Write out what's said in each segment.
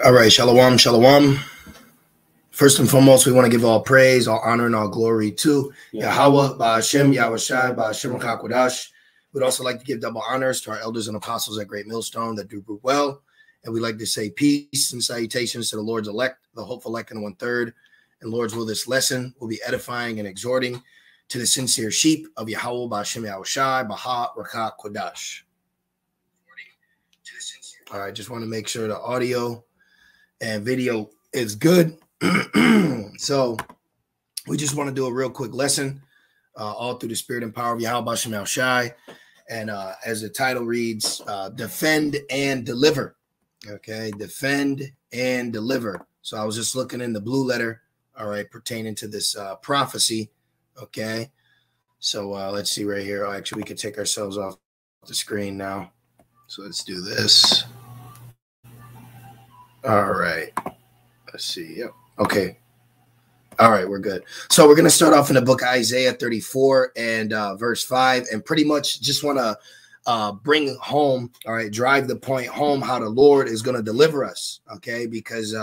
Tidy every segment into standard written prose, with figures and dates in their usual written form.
All right, shalom, shalom. First and foremost, we want to give all praise, all honor, and all glory to Yahweh, Ba'ashem, Yahushai, Ba'ashem HaKadosh. We'd also like to give double honors to our elders and apostles at Great Millstone that do group well. And we'd like to say peace and salutations to the Lord's elect, the hopeful elect and 1/3. And Lord's will, this lesson will be edifying and exhorting to the sincere sheep of Yahweh, Ba'ashem, Yahushai, Baha, Rakah, Kodash. All right, just want to make sure the audio and video is good. So we just want to do a real quick lesson, all through the spirit and power of Yahweh Ba'ashem Yahushai. And as the title reads, defend and deliver. Okay, defend and deliver. So I was just looking in the blue letter, all right, pertaining to this prophecy. Okay, so let's see right here. Oh, actually, we could take ourselves off the screen now. So let's do this. All right. Let's see. Yep. Okay. All right. We're good. So we're going to start off in the book of Isaiah 34 and verse 5, and pretty much just want to bring home, all right, drive the point home how the Lord is going to deliver us. Okay. Because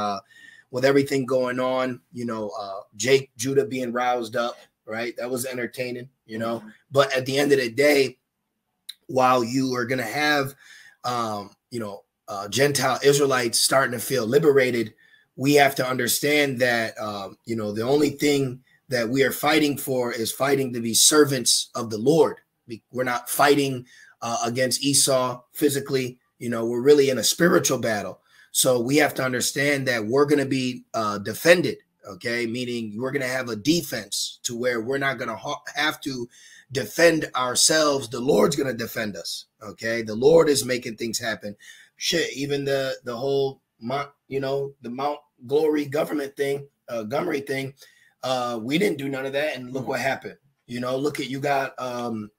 with everything going on, you know, Judah being roused up, right? That was entertaining, you know, but at the end of the day, while you are going to have, you know, Gentile Israelites starting to feel liberated, we have to understand that, you know, the only thing that we are fighting for is fighting to be servants of the Lord. We're not fighting against Esau physically. You know, we're really in a spiritual battle. So we have to understand that we're going to be defended. Okay, meaning we're going to have a defense to where we're not going to have to defend ourselves. The Lord's going to defend us. Okay, the Lord is making things happen. Shit, even the whole Mount, you know, the Mount Glory government thing, Montgomery thing, we didn't do none of that, and look what happened. You know, look at, you got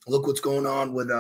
look what's going on with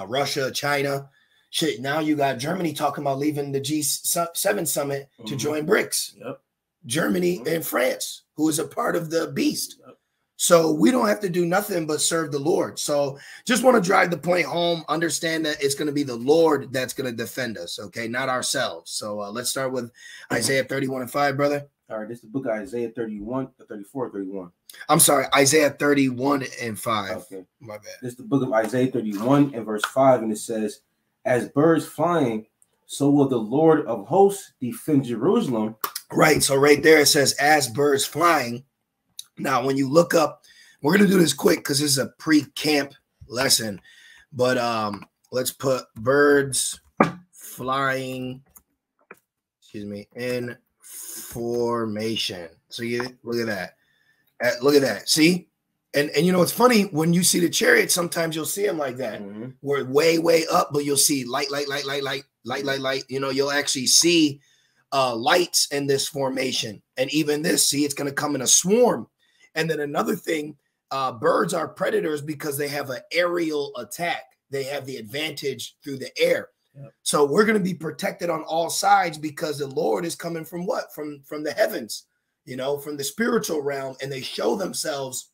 Russia, China. Shit, now you got Germany talking about leaving the G7 summit to join BRICS. Yep. Germany and France, who is a part of the beast. Yep. So we don't have to do nothing but serve the Lord. So just want to drive the point home. Understand that it's going to be the Lord that's going to defend us, okay, not ourselves. So let's start with Isaiah 31 and 5, brother. All right, this is the book of Isaiah 31, 34, 31. I'm sorry, Isaiah 31 and 5. Okay. My bad. This is the book of Isaiah 31 and verse 5, and it says, as birds flying, so will the Lord of hosts defend Jerusalem. Right, so right there it says, as birds flying. Now, when you look up, we're going to do this quick because this is a pre-camp lesson, but let's put birds flying, excuse me, in formation. So you look at that. Look at that. See? And you know, it's funny when you see the chariot, sometimes you'll see them like that. We're way up, but you'll see light. You know, you'll actually see lights in this formation. And even this, see, it's going to come in a swarm. And then another thing, birds are predators because they have an aerial attack. They have the advantage through the air. Yep. So we're going to be protected on all sides because the Lord is coming from what? From the heavens, you know, from the spiritual realm. And they show themselves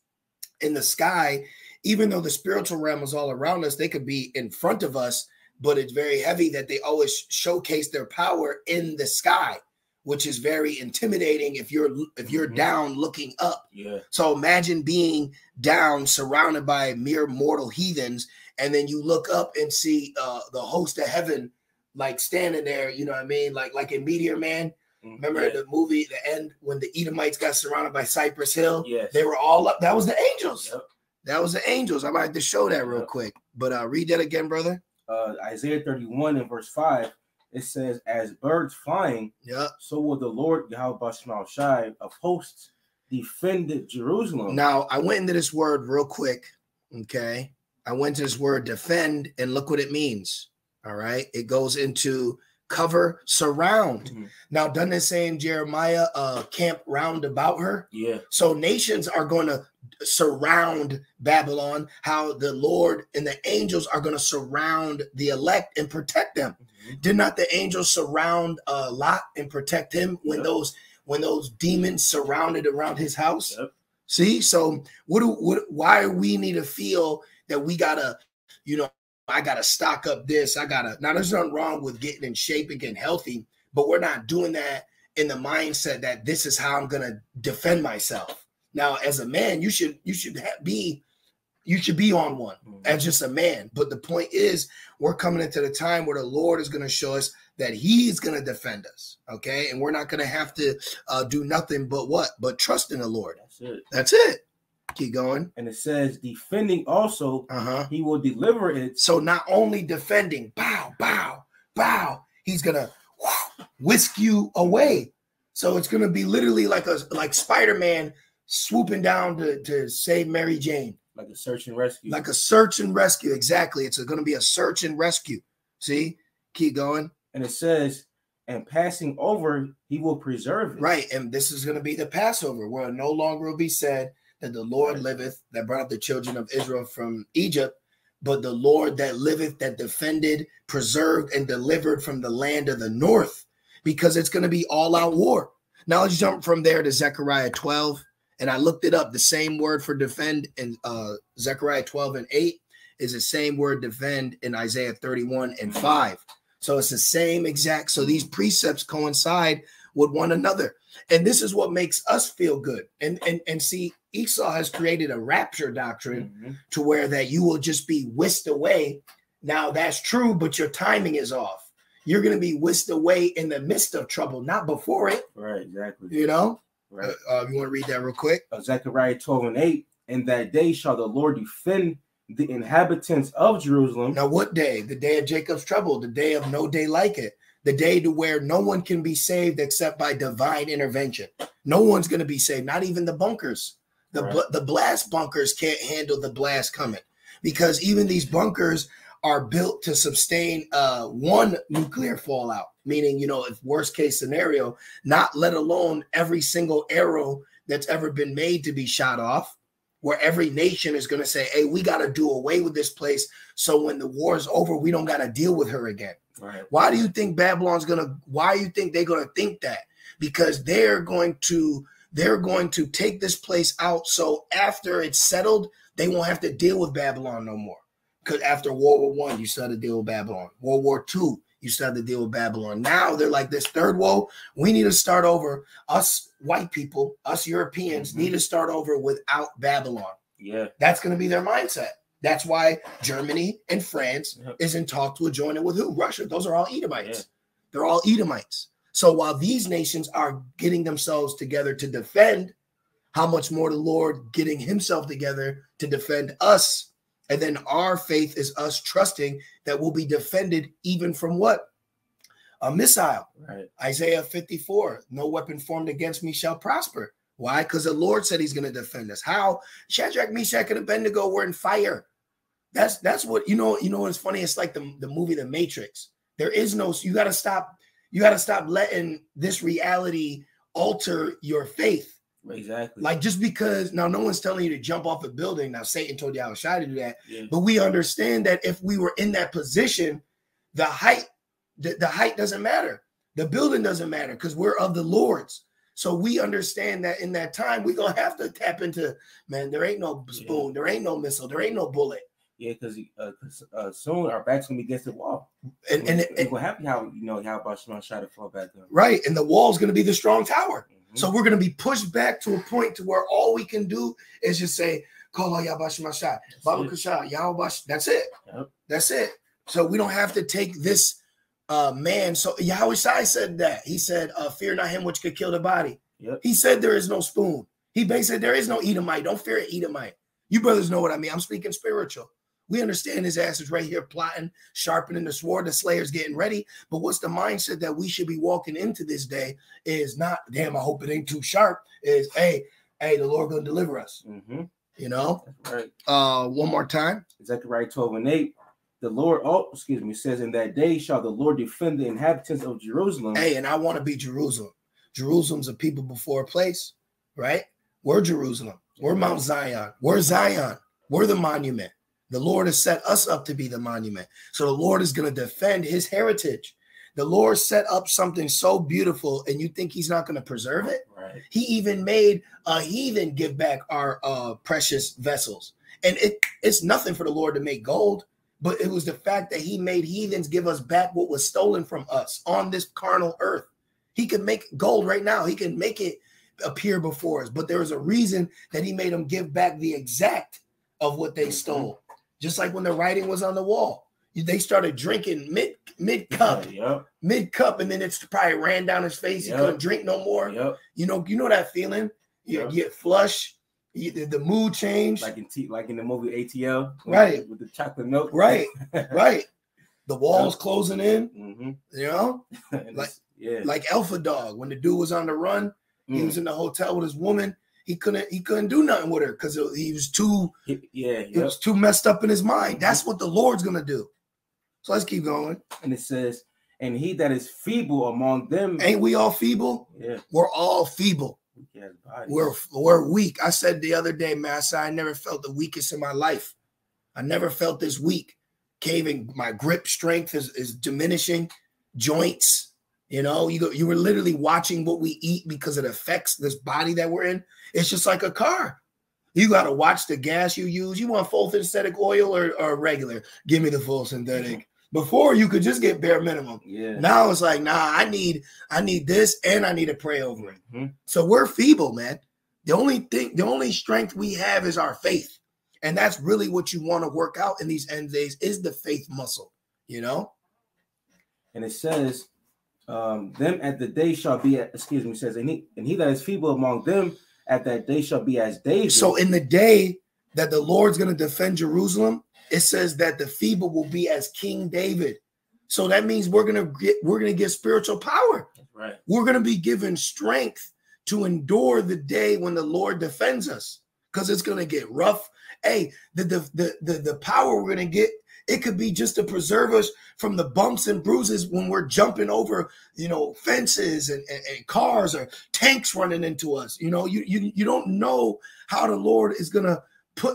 in the sky. Even though the spiritual realm is all around us, they could be in front of us, but it's very heavy that they always showcase their power in the sky, which is very intimidating if you're down looking up. Yeah. So imagine being down, surrounded by mere mortal heathens, and then you look up and see the host of heaven, like standing there. You know what I mean? Like in Meteor Man. Remember the movie, the end, when the Edomites got surrounded by Cypress Hill? Yes. They were all up. That was the angels. Yep. That was the angels. I might have to show that real quick. But read that again, brother. Isaiah 31 and verse 5. It says, as birds flying, so will the Lord Yahweh Ba'ashem Yahushai of hosts defend Jerusalem. Now, I went into this word real quick, okay? I went to this word defend, and look what it means, all right? It goes into cover, surround. Now, doesn't it say in Jeremiah, camp round about her? Yeah. So nations are going to surround Babylon, how the Lord and the angels are going to surround the elect and protect them. Did not the angels surround Lot and protect him when those demons surrounded around his house? See, so why we need to feel that we gotta, you know, I got to stock up this. Now there's nothing wrong with getting in shape and getting healthy, but we're not doing that in the mindset that this is how I'm going to defend myself. Now, as a man, you should be on one as just a man. But the point is, we're coming into the time where the Lord is going to show us that he's going to defend us. Okay. And we're not going to have to do nothing but trust in the Lord. That's it. Keep going. And it says, defending also, he will deliver it. So not only defending, bow, bow, bow, he's going to whisk you away. So it's going to be literally like Spider-Man swooping down to save Mary Jane. Like a search and rescue. Like a search and rescue. Exactly. It's going to be a search and rescue. See? Keep going. And it says, and passing over, he will preserve it. Right. And this is going to be the Passover, where it no longer will be said that the Lord liveth, that brought up the children of Israel from Egypt, but the Lord that liveth, that defended, preserved, and delivered from the land of the north, because it's going to be all out war. Now let's jump from there to Zechariah 12. And I looked it up. The same word for defend in Zechariah 12:8 is the same word defend in Isaiah 31:5. So it's the same exact. So these precepts coincide with one another. And this is what makes us feel good. And see, Esau has created a rapture doctrine to where that you will just be whisked away. Now that's true, but your timing is off. You're going to be whisked away in the midst of trouble, not before it. Right, exactly. You know? Right. You want to read that real quick? Zechariah 12:8. In that day shall the Lord defend the inhabitants of Jerusalem. Now, what day? The day of Jacob's trouble, the day of no day like it, the day to where no one can be saved except by divine intervention. No one's going to be saved, not even the bunkers. The blast bunkers can't handle the blast coming, because even these bunkers are built to sustain one nuclear fallout, meaning, you know, if worst case scenario, not let alone every single arrow that's ever been made to be shot off, where every nation is going to say, hey, we got to do away with this place. So when the war is over, we don't got to deal with her again. Right. Why do you think Babylon's why do you think they're going to think that? Because they're going to take this place out. So after it's settled, they won't have to deal with Babylon no more. Because after World War I, you still had to deal with Babylon. World War II, you still had to deal with Babylon. Now they're like, this third woe, we need to start over. Us white people, us Europeans need to start over without Babylon. Yeah. That's going to be their mindset. That's why Germany and France is in talks with joining with who? Russia. Those are all Edomites. Yeah. They're all Edomites. So while these nations are getting themselves together to defend, how much more the Lord getting himself together to defend us? And then our faith is us trusting that we'll be defended even from what? A missile. Right. Isaiah 54, no weapon formed against me shall prosper. Why? Because the Lord said he's going to defend us. How? Shadrach, Meshach, and Abednego were in fire. That's what, you know what's funny? It's like the movie The Matrix. There is no, you got to stop letting this reality alter your faith. Exactly. Like, just because now no one's telling you to jump off a building. Now Satan told you how to do that. Yeah. But we understand that if we were in that position, the height doesn't matter. The building doesn't matter, because we're of the Lord's. So we understand that in that time, we're going to have to tap into, man, there ain't no spoon, there ain't no missile, there ain't no bullet. Yeah, because soon our back's going to be against the wall. And we're happy how Bashman shot to fall back down. Right. And the wall's going to be the strong tower. So we're going to be pushed back to a point to where all we can do is just say, Call Yabashmasha, Baba Kusha, Yawabash. That's it. Yep. That's it. So we don't have to take this man. So Yahweh Shai said that. He said, fear not him which could kill the body. Yep. He said there is no spoon. He basically said there is no Edomite. Don't fear an Edomite. You brothers know what I mean. I'm speaking spiritual. We understand his ass is right here plotting, sharpening the sword. The slayer's getting ready. But what's the mindset that we should be walking into this day is not, damn, I hope it ain't too sharp. Is, hey, the Lord going to deliver us. You know? That's right. One more time. Zechariah 12:8. The Lord, says, in that day shall the Lord defend the inhabitants of Jerusalem. Hey, and I want to be Jerusalem. Jerusalem's a people before a place, right? We're Jerusalem. We're Mount Zion. We're Zion. We're the monument. The Lord has set us up to be the monument. So the Lord is going to defend his heritage. The Lord set up something so beautiful, and you think he's not going to preserve it? Right. He even made a heathen give back our precious vessels. And it's nothing for the Lord to make gold, but it was the fact that he made heathens give us back what was stolen from us on this carnal earth. He could make gold right now. He can make it appear before us, but there was a reason that he made them give back the exact of what they stole. Just like when the writing was on the wall, they started drinking mid cup, and then it's probably ran down his face. He couldn't drink no more. You know that feeling. You get flush. The mood changed, like in the movie ATL, right? With the chocolate milk, right, right. The walls closing in, you know, like Alpha Dog. When the dude was on the run, he was in the hotel with his woman. He couldn't do nothing with her because he was too, he was too messed up in his mind. That's what the Lord's gonna do. So let's keep going. And it says, "And he that is feeble among them," ain't we all feeble? Yeah, we're all feeble. We're weak. I said the other day, man, I never felt the weakest in my life. I never felt this weak. Caving, my grip strength is diminishing. Joints, you know, you were literally watching what we eat because it affects this body that we're in. It's just like a car. You got to watch the gas you use. You want full synthetic oil or regular? Give me the full synthetic. Before you could just get bare minimum. Yeah. Now it's like, nah, I need this and I need to pray over it. So we're feeble, man. The only strength we have is our faith. And that's really what you want to work out in these end days is the faith muscle, you know? And it says, them at the day shall be, it says, and he that is feeble among them at that day shall be as David. So in the day that the Lord's going to defend Jerusalem, it says that the feeble will be as King David. So that means we're gonna get spiritual power. Right. We're gonna be given strength to endure the day when the Lord defends us, because it's gonna get rough. Hey, the power we're gonna get, it could be just to preserve us from the bumps and bruises when we're jumping over, you know, fences and cars or tanks running into us. You know, you don't know how the Lord is gonna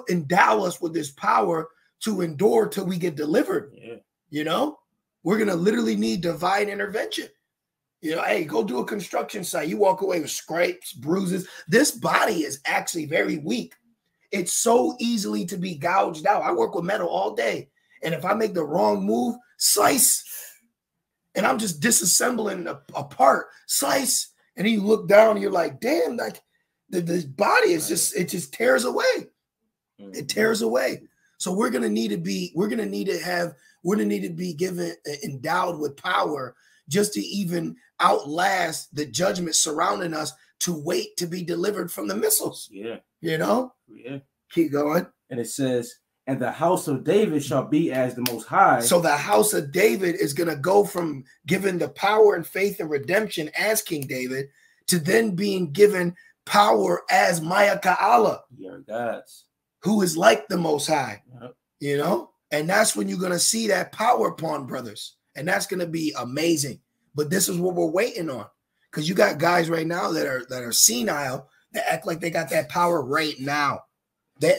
endow us with this power to endure till we get delivered. Yeah. You know, we're going to literally need divine intervention. You know, hey, go do a construction site. You walk away with scrapes, bruises. This body is actually very weak. It's so easily to be gouged out. I work with metal all day. And if I make the wrong move, slice. And I'm just disassembling a part, slice. And you look down and you're like, damn, like this body is it just tears away. It tears away. So we're gonna need to be given endowed with power just to even outlast the judgment surrounding us, to wait to be delivered from the missiles. Yeah. You know? Yeah. Keep going. And it says, and the house of David shall be as the Most High. So the house of David is gonna go from given the power and faith and redemption as King David to then being given power as Ma'aka'Allah. Your gods. Who is like the Most High, you know? And that's when you're going to see that power upon brothers. And that's going to be amazing. But this is what we're waiting on. Because you got guys right now that are senile that act like they got that power right now.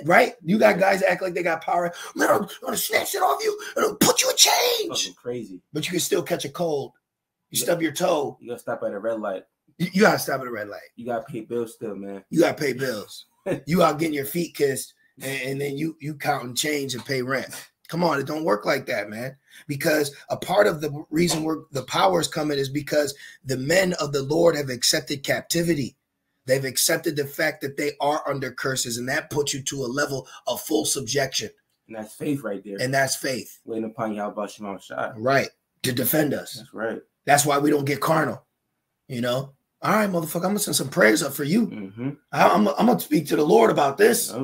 Right? You got guys that act like they got power. Man, I'm going to snatch it off you and put you in chains. Crazy. But you can still catch a cold. You stub your toe. You got to stop at a red light. You got to stop at a red light. You got to pay bills still, man. You got to pay bills. You out getting your feet kissed. And then you counting change and pay rent. Come on, it don't work like that, man. Because a part of the reason the power is coming is because the men of the Lord have accepted captivity. They've accepted the fact that they are under curses, and that puts you to a level of full subjection. And that's faith right there. And that's faith. Waiting upon Yahweh Shema Shai. Right. To defend us. That's right. That's why we don't get carnal. You know? All right, motherfucker, I'm going to send some prayers up for you. I'm going to speak to the Lord about this.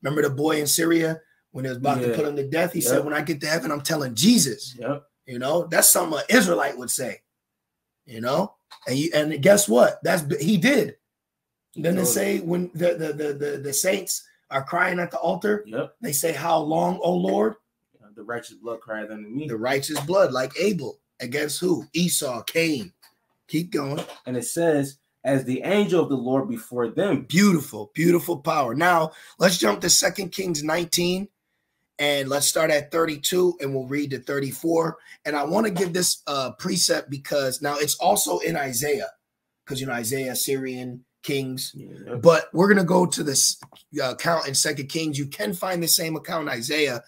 Remember the boy in Syria when he was about to put him to death? He said, when I get to heaven, I'm telling Jesus. You know, that's something an Israelite would say. You know, and guess what? He did. Then they say when the saints are crying at the altar, they say, how long, O Lord? The righteous blood cried unto me. The righteous blood, like Abel. Against who? Esau, Cain. Keep going. And it says, as the angel of the Lord before them. Beautiful, beautiful power. Now, let's jump to 2 Kings 19, and let's start at 32, and we'll read to 34. And I want to give this precept because now it's also in Isaiah, because, you know, Isaiah, Syrian kings. But we're going to go to this account in 2 Kings. You can find the same account in Isaiah,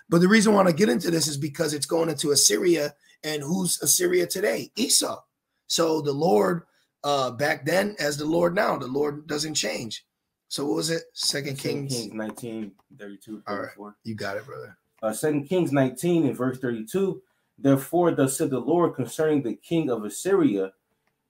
But the reason I want to get into this is because it's going into Assyria, and who's Assyria today? Esau. So the Lord back then as the Lord now, the Lord doesn't change. So what was it? Second Kings 19, 32, 34. All right. You got it, brother. 2 Kings 19 and verse 32. Therefore, thus said the Lord concerning the king of Assyria,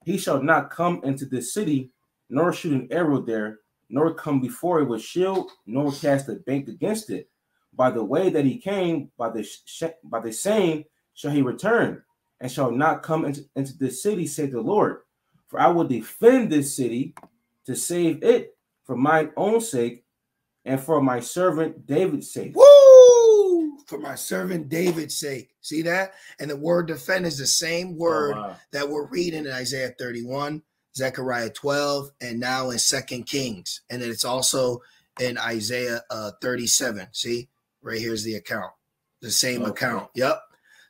he shall not come into this city, nor shoot an arrow there, nor come before it with shield, nor cast a bank against it. By the way that he came, by the same shall he return, and shall not come into this city, saith the Lord. For I will defend this city to save it for mine own sake, and for my servant David's sake. Woo! For my servant David's sake. See that? And the word defend is the same word that we're reading in Isaiah 31, Zechariah 12, and now in 2 Kings. And then it's also in Isaiah 37. See? Right here's the account. The same account. Yep.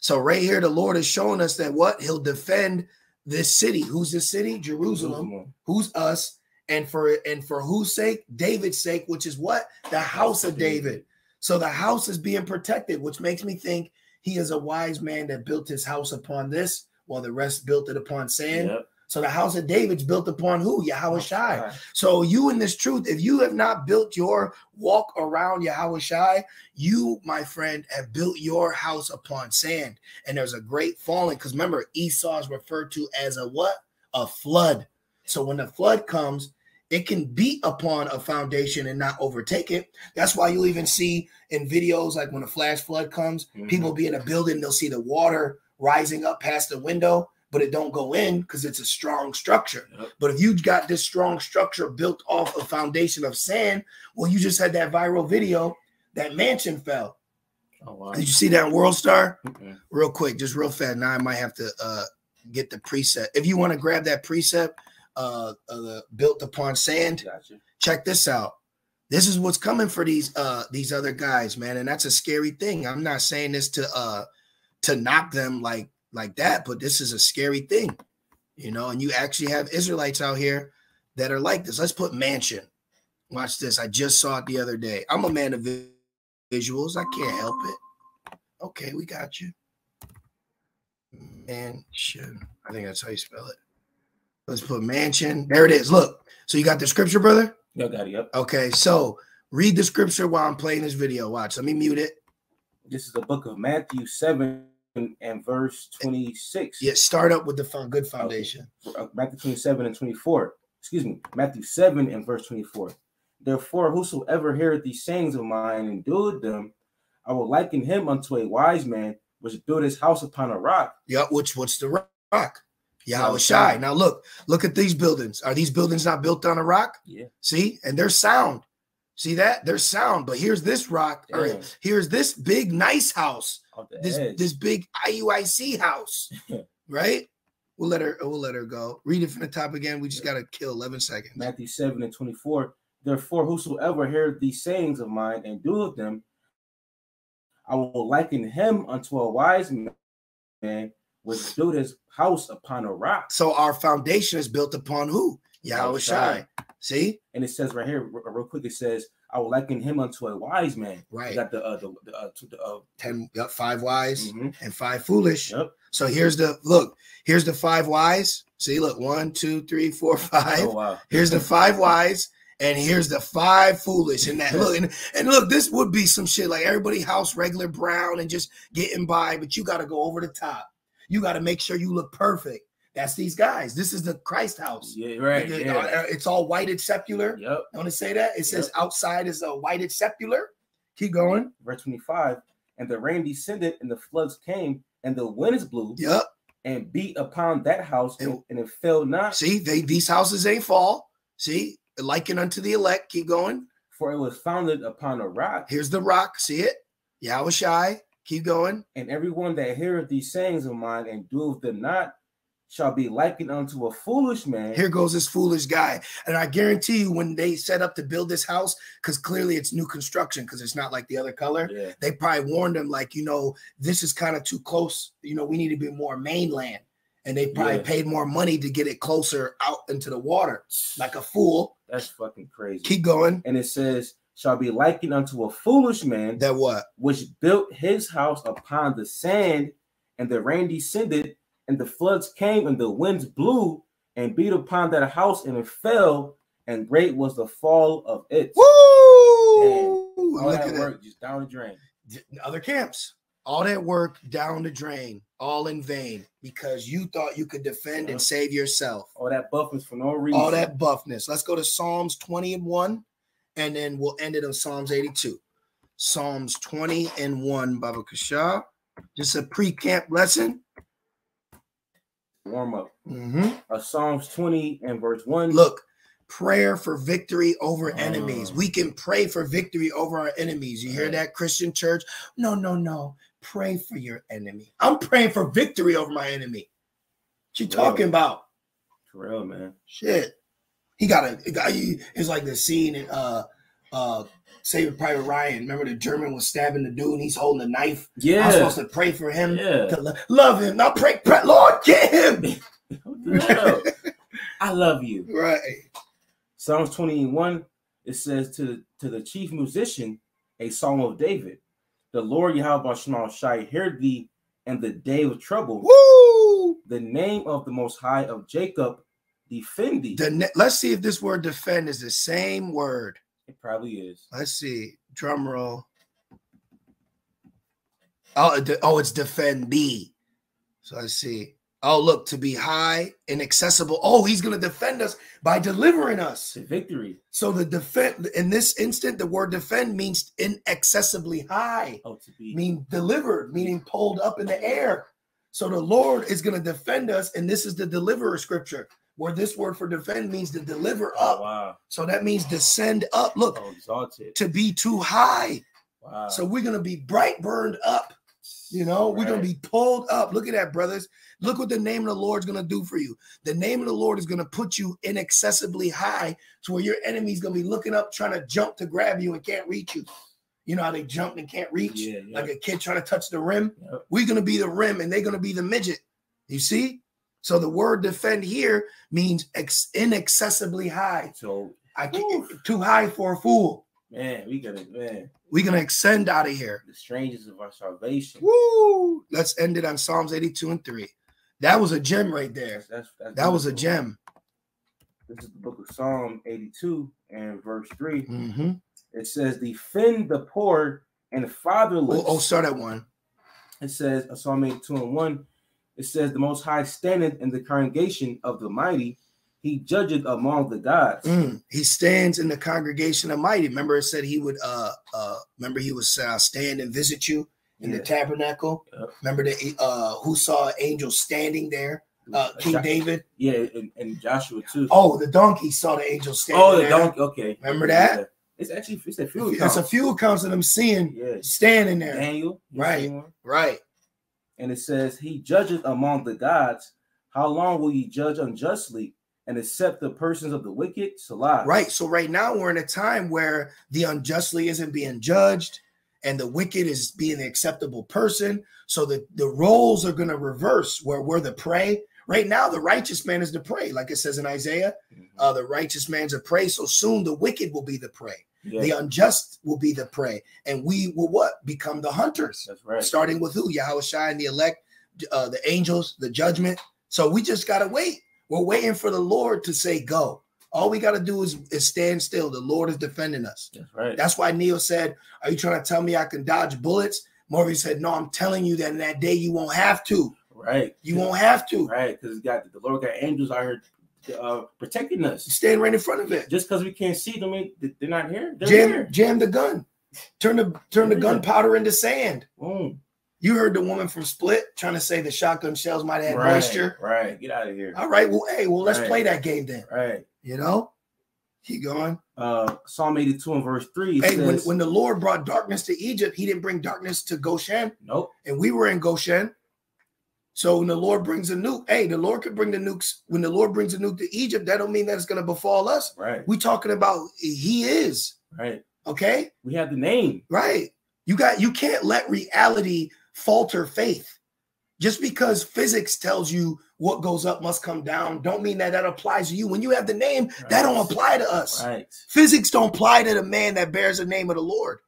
So right here, the Lord is showing us that what? He'll defend this city. Who's the city? Jerusalem. Who's us? And for whose sake? David's sake, which is what? The house of David. So the house is being protected, which makes me think he is a wise man that built his house upon this, while the rest built it upon sand. Yep. So the house of David's built upon who? Yahweh Shai. So you in this truth, if you have not built your walk around Yahweh Shai, you, my friend, have built your house upon sand. And there's a great falling, because remember, Esau is referred to as a what? A flood. So when the flood comes, it can beat upon a foundation and not overtake it. That's why you'll even see in videos, like when a flash flood comes, people be in a building, they'll see the water rising up past the window, but it don't go in because it's a strong structure. Yep. But if you got this strong structure built off a foundation of sand, well, you just had that viral video, that mansion fell. Oh, wow. Did you see that in World Star? Real quick, just real fast. Now I might have to get the preset. If you want to grab that preset, built upon sand. Gotcha. Check this out. This is what's coming for these other guys, man, and that's a scary thing. I'm not saying this to knock them like that, but this is a scary thing, you know. And you actually have Israelites out here that are like this. Let's put mansion. Watch this. I just saw it the other day. I'm a man of visuals. I can't help it. Okay, we got you. Mansion. I think that's how you spell it. Let's put mansion. There it is. Look. So you got the scripture, brother? Yeah, I got it. Yep. Okay. So read the scripture while I'm playing this video. Watch. Let me mute it. This is the book of Matthew 7 and verse 26. Yeah. Start up with the good foundation. Okay. Matthew 27 and 24. Excuse me. Matthew 7 and verse 24. Therefore, whosoever heareth these sayings of mine and doeth them, I will liken him unto a wise man which built his house upon a rock. Yeah. What's the rock? Yahweh Shai. Now look at these buildings. Are these buildings not built on a rock? Yeah. See, and they're sound. See that? They're sound. But here's this rock. Or here's this big nice house. This big IUIC house. Right? We'll let her go. Read it from the top again. We just gotta kill 11 seconds. Matthew 7 and 24. Therefore, whosoever heareth these sayings of mine and doeth them, I will liken him unto a wise man which built his house upon a rock. So our foundation is built upon who? Yahweh Shai. See? And it says right here, real quick, it says, I will liken him unto a wise man. Right. You got the 10, 5 wise and 5 foolish. Yep. So here's the 5 wise. See, look, 1, 2, 3, 4, 5. Oh, wow. Here's the 5 wise. And here's the 5 foolish. And that look, and look, this would be some shit like everybody house regular brown and just getting by, but you got to go over the top. You got to make sure you look perfect. That's these guys. This is the Christ house. Yeah, right. It's all whited sepulcher. Yep. You want to say that? It says outside is a whited sepulcher. Keep going. Verse 25. And the rain descended, and the floods came, and the winds blew. Yep. And beat upon that house, and it fell not. See, these houses ain't fall. See, likened unto the elect. Keep going. For it was founded upon a rock. Here's the rock. See it? Yahweh Shai. Keep going. And everyone that heareth these sayings of mine and doeth them not shall be likened unto a foolish man. Here goes this foolish guy. And I guarantee you, when they set up to build this house, because clearly it's new construction, because it's not like the other color, they probably warned them, like, you know, this is kind of too close. You know, we need to be more mainland. And they probably paid more money to get it closer out into the water, like a fool. That's fucking crazy. Keep going. And it says, shall be likened unto a foolish man that what? which built his house upon the sand, and the rain descended, and the floods came, and the winds blew and beat upon that house, and it fell, and great was the fall of it. Woo! All that work just down the drain. Other camps, all that work down the drain, all in vain, because you thought you could defend and save yourself. All that buffness for no reason. All that buffness. Let's go to Psalms 20:1, and then we'll end it on Psalms 82. Psalms 20:1, Baba Kasha. Just a pre-camp lesson. Warm up. Psalms 20 and verse 1. Look, prayer for victory over enemies. We can pray for victory over our enemies. You hear that, Christian church? No, no, no. Pray for your enemy. I'm praying for victory over my enemy. What you talking about? For real, man. Shit. It's like the scene in Saving Private Ryan. Remember the German was stabbing the dude and he's holding a knife? Yeah. I'm supposed to pray for him to love him. Now pray, Lord, get him. I love you. Right. Psalms 21, it says to the chief musician, a psalm of David. The Lord Yahweh Shema Shai hear thee in the day of trouble. Woo! The name of the Most High of Jacob defend thee. Let's see if this word defend is the same word. It probably is. Let's see. Drum roll. Oh, it's defend thee. So let's see. Oh, look, to be high and accessible. Oh, he's going to defend us by delivering us. To victory. So the defend, in this instant, the word defend means inaccessibly high. Oh, to be. Mean delivered, meaning pulled up in the air. So the Lord is going to defend us. And this is the deliverer scripture, where this word for defend means to deliver up. Oh, wow. So that means descend up. Look, exalted. To be too high. Wow. So we're going to be bright burned up. You know, we're going to be pulled up. Look at that, brothers. Look what the name of the Lord is going to do for you. The name of the Lord is going to put you inaccessibly high to where your enemy's going to be looking up, trying to jump to grab you and can't reach you. You know how they jump and can't reach? Yeah. Like a kid trying to touch the rim. Yep. We're going to be the rim and they're going to be the midget. You see? So the word defend here means inaccessibly high. So too high for a fool. Man, we're gonna extend out of here. The strangers of our salvation. Woo! Let's end it on Psalms 82:3. That was a gem right there. That was a gem. This is the book of Psalm 82 and verse 3. It says, defend the poor and fatherless. Oh, start at 1. It says, Psalm 82 and 1. It says, the Most High standeth in the congregation of the mighty. He judgeth among the gods. He stands in the congregation of mighty. Remember, it said he would. Remember, he was stand and visit you in the tabernacle. Yep. Remember who saw angels standing there? King David. Yeah, and Joshua too. Oh, the donkey saw the angels standing. Oh, the there. donkey. Okay. Remember that? Yeah. It's a few accounts. It's a few accounts of them seeing standing there. Daniel. Right. And it says he judgeth among the gods. How long will ye judge unjustly? And accept the persons of the wicked? Salah. Right. So right now we're in a time where the unjustly isn't being judged and the wicked is being the acceptable person. So the roles are going to reverse where we're the prey. Right now, the righteous man is the prey. Like it says in Isaiah, the righteous man's a prey. So soon the wicked will be the prey. Yeah. The unjust will be the prey. And we will what? Become the hunters. That's right. Starting with who? Yahweh Shai and the elect, the angels, the judgment. So we just got to wait. We're waiting for the Lord to say go. All we got to do is stand still. The Lord is defending us. That's right. That's why Neo said, are you trying to tell me I can dodge bullets? Morphy said, no, I'm telling you that in that day you won't have to. Right. You won't have to. Right. Because the Lord got angels out here protecting us. Stand right in front of it. Just because we can't see them, they're not here. They're here. Jam the gun. Turn the gunpowder into sand. Boom. You heard the woman from Split trying to say the shotgun shells might have moisture. Right. Get out of here. All right. Well, let's play that game then. Right. You know? Keep going. Psalm 82 and verse 3. Hey, says, when the Lord brought darkness to Egypt, he didn't bring darkness to Goshen. Nope. And we were in Goshen. So when the Lord brings a nuke, the Lord could bring the nukes. When the Lord brings a nuke to Egypt, that don't mean that it's going to befall us. Right. We talking about he is. Right. Okay. We have the name. Right. You can't let reality falter faith. Just because physics tells you what goes up must come down, don't mean that applies to you. When you have the name, Right. that don't apply to us. Right. Physics don't apply to the man that bears the name of the Lord.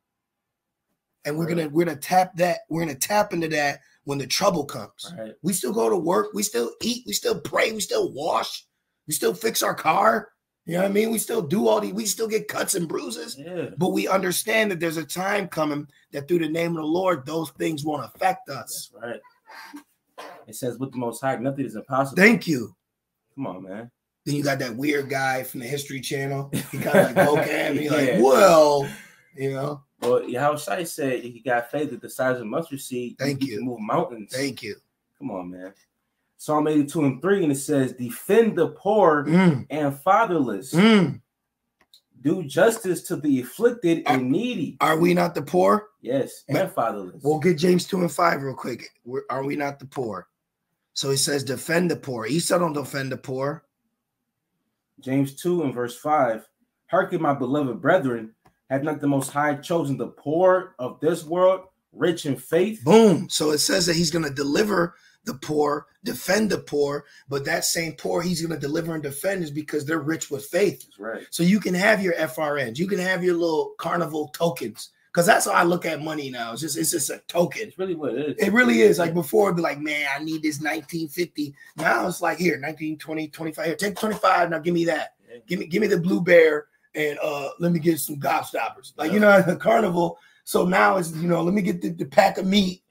And we're gonna tap that. We're gonna tap into that when the trouble comes. Right. We still go to work. We still eat. We still pray. We still wash. We still fix our car. You know what I mean? We still do all these. We still get cuts and bruises. Yeah. But we understand that there's a time coming that through the name of the Lord, those things won't affect us. That's right. It says, with the Most High, nothing is impossible. Thank you. Come on, man. Then you got that weird guy from the History Channel. He kind of like poke at me, like, Yeah. well, you know. Well, Yahushua said if you got faith at the size of a mustard seed, Thank you you. can move mountains. Thank you. Come on, man. Psalm 82 and 3, and it says, defend the poor and fatherless. Do justice to the afflicted and needy. Are we not the poor? Yes, and fatherless. We'll get James 2 and 5 real quick. Are we not the poor? So he says, defend the poor. Esau don't defend the poor. James 2 and verse 5. Hearken, my beloved brethren, have not the Most High chosen the poor of this world, rich in faith? Boom. So it says that he's going to deliver the poor, defend the poor, but that same poor he's going to deliver and defend is because they're rich with faith. That's right. So you can have your FRNs, you can have your little carnival tokens, because that's how I look at money now. It's just a token. It's really what it is. It really is. Like before, it'd be like, man, I need this 1950. Now it's like, here, 19, 20, 25. Here, take 25. Now give me that. Yeah. Give me the Blue Bear, and let me get some gobstoppers. Like, you know, at the carnival. So now it's, you know, let me get the pack of meat.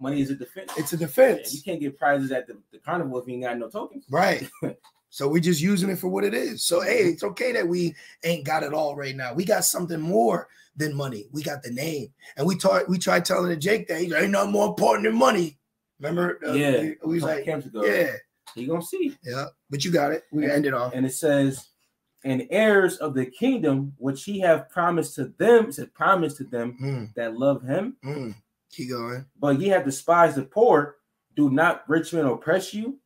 Money is a defense. It's a defense. Yeah, you can't get prizes at the carnival if you ain't got no tokens. Right. So we're just using it for what it is. So, hey, it's okay that we ain't got it all right now. We got something more than money. We got the name. And we tried telling the Jake that ain't nothing more important than money. Remember? Yeah. We was like, camps ago. yeah. You gonna see. Yeah. But you got it. We end it off. And it says, and heirs of the kingdom which he have promised to them, that love him. Keep going. But ye have despised the poor. Do not rich men oppress you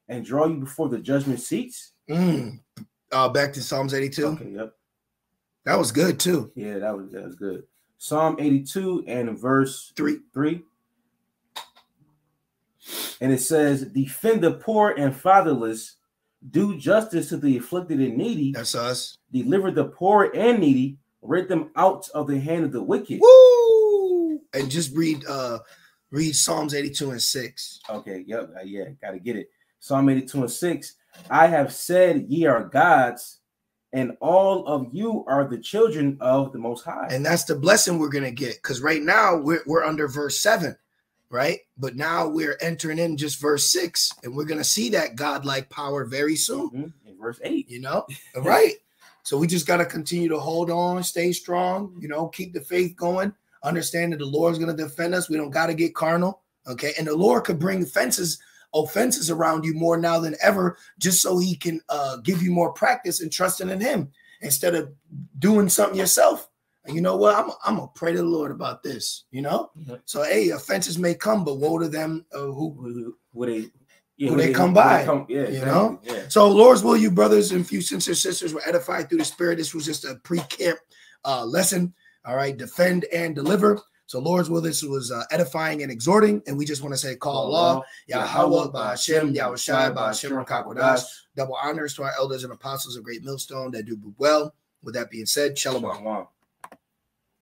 and draw you before the judgment seats? Back to Psalms 82. Okay, yep. That was good too. Yeah, that was good. Psalm 82 and verse 3. And it says, defend the poor and fatherless, do justice to the afflicted and needy. That's us. Deliver the poor and needy, rid them out of the hand of the wicked. Woo! And just read Psalms 82 and 6. Okay, yep, yeah, gotta get it. Psalm 82 and 6. I have said ye are gods, and all of you are the children of the Most High. And that's the blessing we're gonna get, because right now we're under verse 7, right? But now we're entering in just verse 6, and we're gonna see that godlike power very soon. In verse 8, you know, right? So we just gotta continue to hold on, stay strong, you know, keep the faith going. Understand that the Lord's going to defend us. We don't got to get carnal, okay? And the Lord could bring offenses around you more now than ever, just so he can give you more practice and trusting in him instead of doing something yourself. And you know what? I'm going to pray to the Lord about this, you know? So, hey, offenses may come, but woe to them who they come by, you know? Yeah. So, Lord's will, you brothers and few sincere sisters were edified through the Spirit. This was just a pre-camp lesson. All right, defend and deliver. So, Lord's will, this was edifying and exhorting. And we just want to say, call Allah, Yahweh, Ba'ashem, Yahushai, Ba'ashem, Rakakwadash. Double honors to our elders and apostles of Great Millstone that do well. With that being said, Shalom.